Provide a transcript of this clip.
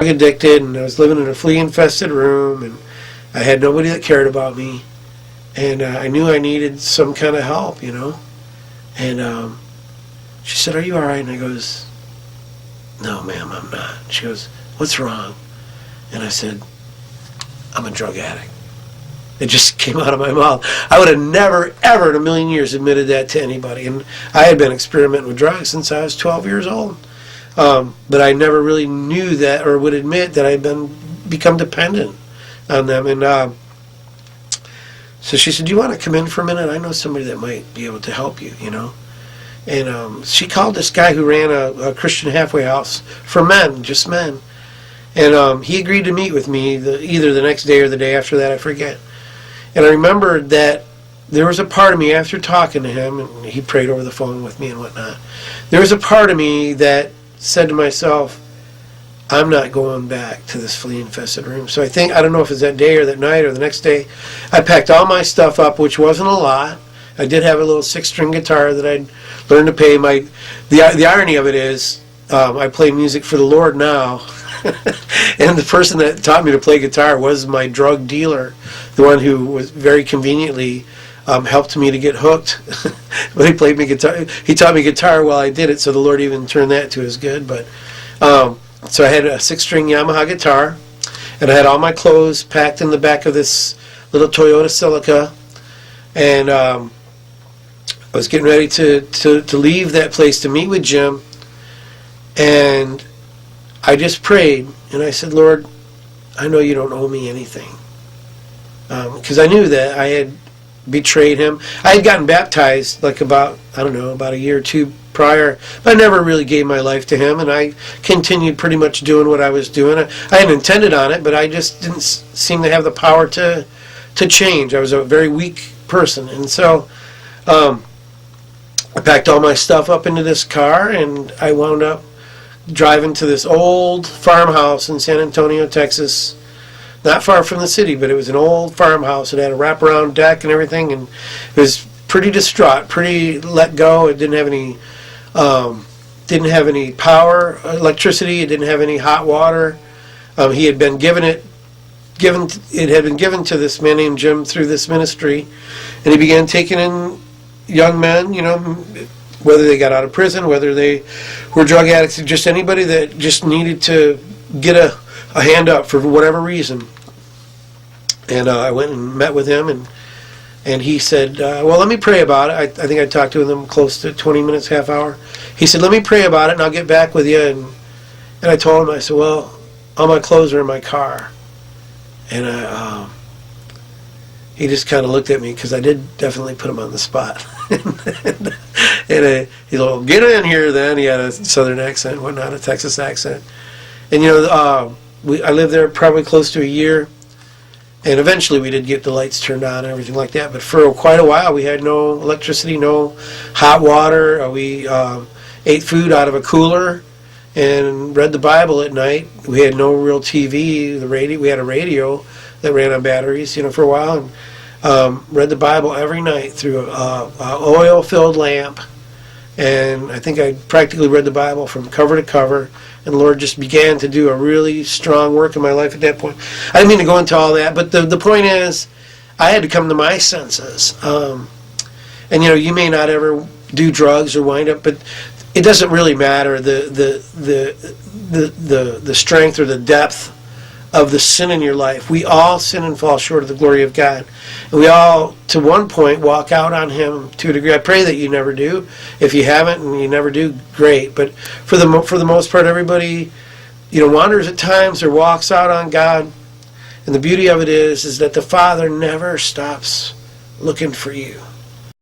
addicted, and I was living in a flea-infested room, and I had nobody that cared about me, and I knew I needed some kind of help, you know. And she said, "Are you all right?" And I goes, "No, ma'am, I'm not." She goes, "What's wrong?" And I said, "I'm a drug addict." It just came out of my mouth. I would have never, ever in a million years admitted that to anybody. And I had been experimenting with drugs since I was 12 years old. But I never really knew that or would admit that I had become dependent on them. And so she said, "Do you want to come in for a minute? I know somebody that might be able to help you, you know." And she called this guy who ran a Christian halfway house for men, just men. And he agreed to meet with me either the next day or the day after that, I forget. And I remembered that there was a part of me, after talking to him, and he prayed over the phone with me and whatnot, there was a part of me that said to myself, I'm not going back to this flea-infested room. So I don't know if it's that day or that night or the next day, I packed all my stuff up, which wasn't a lot. I did have a little 6-string guitar that I'd learned to play. The irony of it is, I play music for the Lord now. And the person that taught me to play guitar was my drug dealer, the one who was very conveniently helped me to get hooked. But he played me guitar. He taught me guitar while I did it, so the Lord even turned that to his good. But so I had a 6-string Yamaha guitar, and I had all my clothes packed in the back of this little Toyota Celica, and I was getting ready to leave that place to meet with Jim, and I just prayed, and I said, Lord, I know you don't owe me anything. Because I knew that I had betrayed him. I had gotten baptized like about a year or two prior, but I never really gave my life to him, and I continued pretty much doing what I was doing. I hadn't intended on it, but I just didn't seem to have the power to change. I was a very weak person, and so I packed all my stuff up into this car, and I wound up driving to this old farmhouse in San Antonio, Texas, not far from the city, but it was an old farmhouse. It had a wraparound deck and everything, and it was pretty distraught, pretty let go. It didn't have any power, electricity. It didn't have any hot water. It had been given to this man named Jim through this ministry, and he began taking in young men, you know, whether they got out of prison, whether they were drug addicts, just anybody that just needed to get a hand up for whatever reason. And I went and met with him, and he said, well, let me pray about it. I think I talked to him close to 20 minutes, half hour. He said, let me pray about it, and I'll get back with you. And I told him, I said, well, all my clothes are in my car. And he just kind of looked at me, because I did definitely put him on the spot. And he's like, well, get in here then. He had a southern accent, whatnot, a Texas accent. And, you know, I lived there probably close to a year. And eventually we did get the lights turned on and everything like that. But for quite a while we had no electricity, no hot water. We ate food out of a cooler and read the Bible at night. We had no real TV. We had a radio that ran on batteries, you know, for a while. And read the Bible every night through an oil-filled lamp. And I think I practically read the Bible from cover to cover. And the Lord just began to do a really strong work in my life at that point. I didn't mean to go into all that, but the point is, I had to come to my senses. And you know, you may not ever do drugs or wind up, but it doesn't really matter the strength or the depth of the sin in your life. We all sin and fall short of the glory of God. And we all, to one point, walk out on Him to a degree. I pray that you never do. If you haven't and you never do, great. But for the most part, everybody, you know, wanders at times or walks out on God. And the beauty of it is that the Father never stops looking for you.